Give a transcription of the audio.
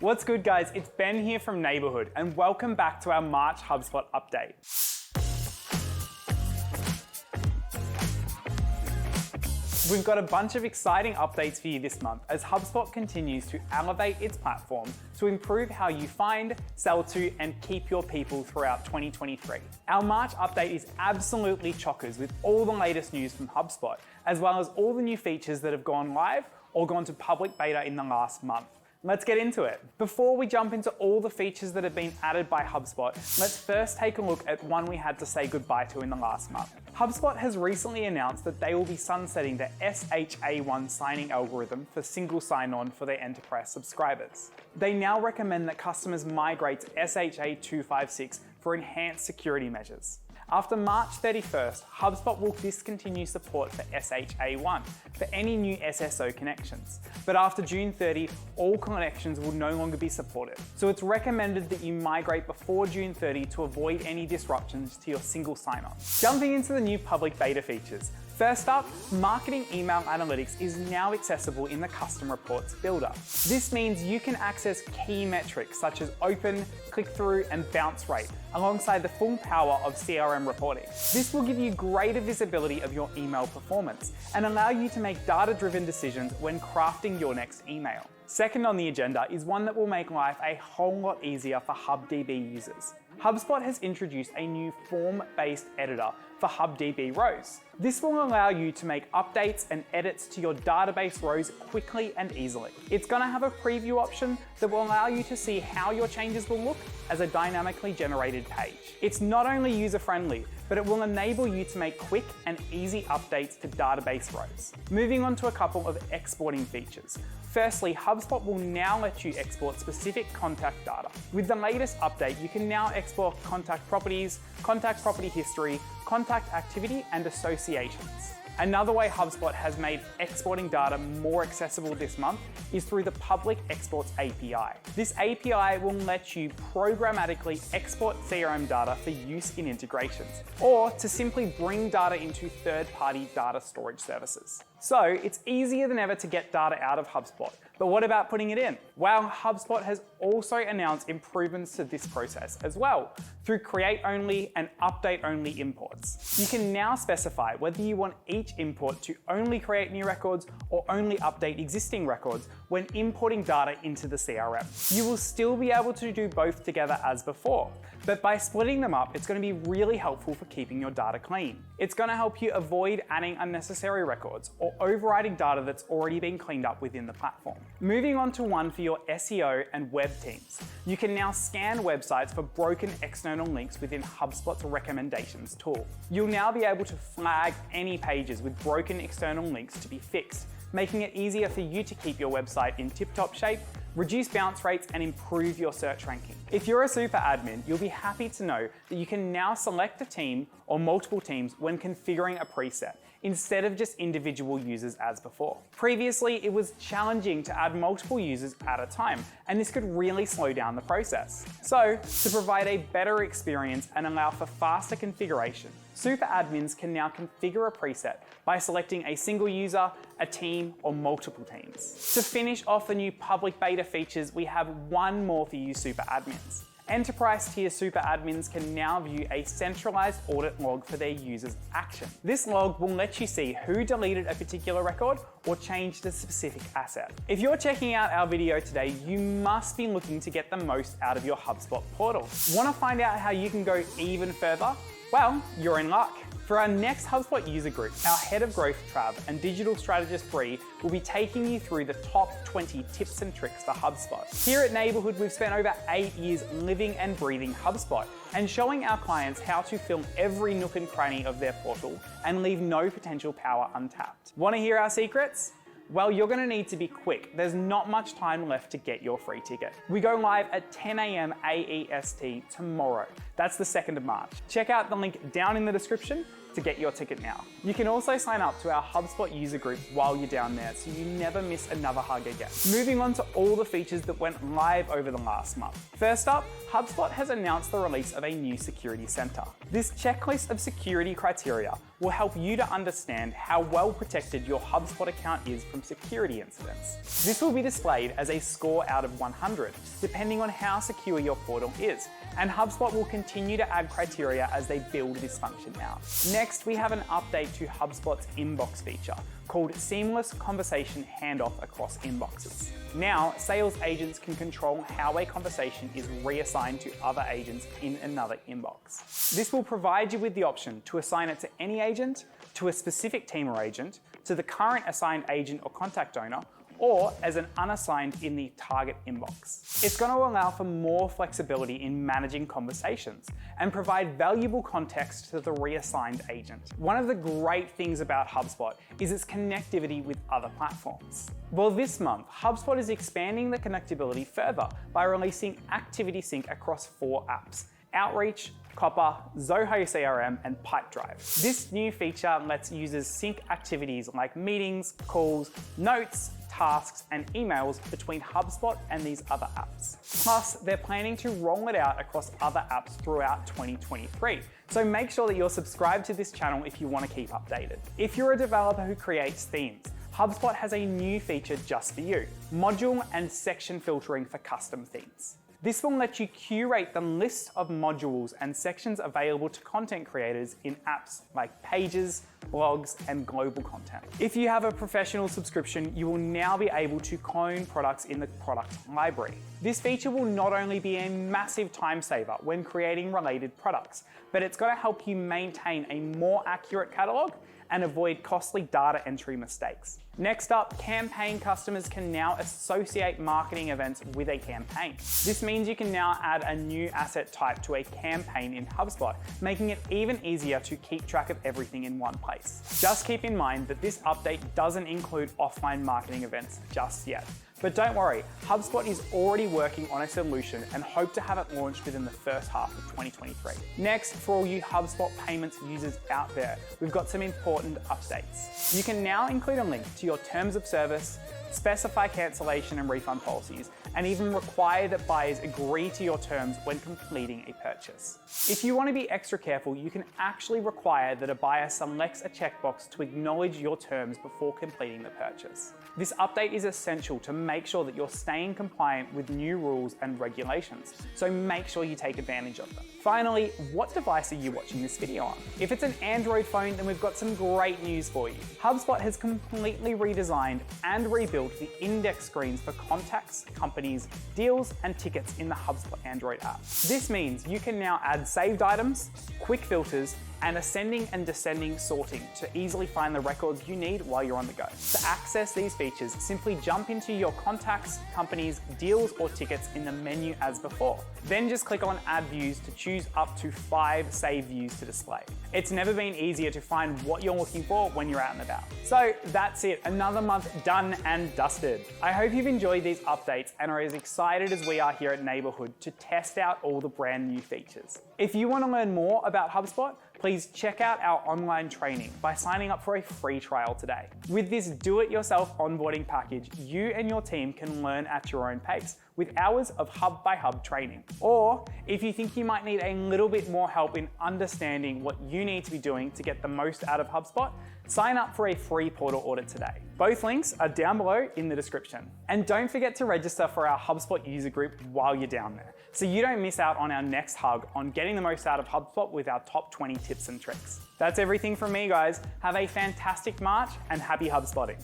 What's good, guys? It's Ben here from Neighbourhood, and welcome back to our March HubSpot update. We've got a bunch of exciting updates for you this month as HubSpot continues to elevate its platform to improve how you find, sell to, and keep your people throughout 2023. Our March update is absolutely chockers with all the latest news from HubSpot, as well as all the new features that have gone live or gone to public beta in the last month. Let's get into it. Before we jump into all the features that have been added by HubSpot, let's first take a look at one we had to say goodbye to in the last month. HubSpot has recently announced that they will be sunsetting the SHA-1 signing algorithm for single sign-on for their enterprise subscribers. They now recommend that customers migrate to SHA-256 for enhanced security measures. After March 31st, HubSpot will discontinue support for SHA-1 for any new SSO connections. But after June 30, all connections will no longer be supported. So it's recommended that you migrate before June 30 to avoid any disruptions to your single sign-on. Jumping into the new public beta features. First up, marketing email analytics is now accessible in the custom reports builder. This means you can access key metrics such as open, click-through, and bounce rate, alongside the full power of CRM reporting. This will give you greater visibility of your email performance and allow you to make data-driven decisions when crafting your next email. Second on the agenda is one that will make life a whole lot easier for HubDB users. HubSpot has introduced a new form-based editor for HubDB rows. This will allow you to make updates and edits to your database rows quickly and easily. It's going to have a preview option that will allow you to see how your changes will look as a dynamically generated page. It's not only user-friendly, but it will enable you to make quick and easy updates to database rows. Moving on to a couple of exporting features. Firstly, HubSpot will now let you export specific contact data. With the latest update, you can now export contact properties, contact property history, contact activity, and associations. Another way HubSpot has made exporting data more accessible this month is through the Public Exports API. This API will let you programmatically export CRM data for use in integrations, or to simply bring data into third-party data storage services. So it's easier than ever to get data out of HubSpot, but what about putting it in? Well, HubSpot has also announced improvements to this process as well, through create-only and update-only imports. You can now specify whether you want each import to only create new records or only update existing records when importing data into the CRM. You will still be able to do both together as before, but by splitting them up, it's going to be really helpful for keeping your data clean. It's going to help you avoid adding unnecessary records or overriding data that's already been cleaned up within the platform. Moving on to one for your SEO and web teams. You can now scan websites for broken external links within HubSpot's recommendations tool. You'll now be able to flag any pages with broken external links to be fixed, making it easier for you to keep your website in tip-top shape, reduce bounce rates, and improve your search ranking. If you're a super admin, you'll be happy to know that you can now select a team or multiple teams when configuring a preset, instead of just individual users as before. Previously, it was challenging to add multiple users at a time, and this could really slow down the process. So, to provide a better experience and allow for faster configuration, super admins can now configure a preset by selecting a single user, a team, or multiple teams. To finish off the new public beta features, we have one more for you super admins. Enterprise tier super admins can now view a centralized audit log for their users' action. This log will let you see who deleted a particular record or changed a specific asset. If you're checking out our video today, you must be looking to get the most out of your HubSpot portal. Want to find out how you can go even further? Well, you're in luck. For our next HubSpot user group, our Head of Growth Trav and Digital Strategist Bree will be taking you through the top 20 tips and tricks for HubSpot. Here at Neighbourhood, we've spent over 8 years living and breathing HubSpot and showing our clients how to fill every nook and cranny of their portal and leave no potential power untapped. Want to hear our secrets? Well, you're going to need to be quick. There's not much time left to get your free ticket. We go live at 10 a.m. AEST tomorrow. That's the 2nd of March. Check out the link down in the description to get your ticket now. You can also sign up to our HubSpot user group while you're down there so you never miss another hug again. Moving on to all the features that went live over the last month. First up, HubSpot has announced the release of a new security center. This checklist of security criteria will help you to understand how well protected your HubSpot account is from security incidents. This will be displayed as a score out of 100, depending on how secure your portal is, and HubSpot will continue to add criteria as they build this function out. Next, we have an update to HubSpot's inbox feature called Seamless Conversation Handoff across inboxes. Now, sales agents can control how a conversation is reassigned to other agents in another inbox. This will provide you with the option to assign it to any agent, to a specific team or agent, to the current assigned agent or contact owner, or as an unassigned in the target inbox. It's going to allow for more flexibility in managing conversations and provide valuable context to the reassigned agent. One of the great things about HubSpot is its connectivity with other platforms. Well, this month, HubSpot is expanding the connectivity further by releasing Activity Sync across 4 apps: Outreach, Copper, Zoho CRM, and Pipedrive. This new feature lets users sync activities like meetings, calls, notes, tasks, and emails between HubSpot and these other apps. Plus, they're planning to roll it out across other apps throughout 2023. So make sure that you're subscribed to this channel if you want to keep updated. If you're a developer who creates themes, HubSpot has a new feature just for you: module and section filtering for custom themes. This will let you curate the list of modules and sections available to content creators in apps like Pages, blogs, and global content. If you have a professional subscription, you will now be able to clone products in the product library. This feature will not only be a massive time saver when creating related products, but it's going to help you maintain a more accurate catalog and avoid costly data entry mistakes. Next up, campaign customers can now associate marketing events with a campaign. This means you can now add a new asset type to a campaign in HubSpot, making it even easier to keep track of everything in one place. Just keep in mind that this update doesn't include offline marketing events just yet. But don't worry, HubSpot is already working on a solution and hope to have it launched within the first half of 2023. Next, for all you HubSpot payments users out there, we've got some important updates. You can now include a link to your terms of service, specify cancellation and refund policies, and even require that buyers agree to your terms when completing a purchase. If you want to be extra careful, you can actually require that a buyer selects a checkbox to acknowledge your terms before completing the purchase. This update is essential to make sure that you're staying compliant with new rules and regulations, so make sure you take advantage of them. Finally, what device are you watching this video on? If it's an Android phone, then we've got some great news for you. HubSpot has completely redesigned and rebuilt the index screens for contacts, companies, deals, and tickets in the HubSpot Android app. This means you can now add saved items, quick filters, and ascending and descending sorting to easily find the records you need while you're on the go. To access these features, simply jump into your contacts, companies, deals, or tickets in the menu as before. Then just click on Add Views to choose up to 5 saved views to display. It's never been easier to find what you're looking for when you're out and about. So that's it, another month done and dusted. I hope you've enjoyed these updates and are as excited as we are here at Neighbourhood to test out all the brand new features. If you want to learn more about HubSpot, please check out our online training by signing up for a free trial today. With this do-it-yourself onboarding package, you and your team can learn at your own pace with hours of hub-by-hub training. Or if you think you might need a little bit more help in understanding what you need to be doing to get the most out of HubSpot, sign up for a free portal audit today. Both links are down below in the description. And don't forget to register for our HubSpot user group while you're down there, so you don't miss out on our next hug on getting the most out of HubSpot with our top 20 tips and tricks. That's everything from me, guys. Have a fantastic March and happy HubSpotting.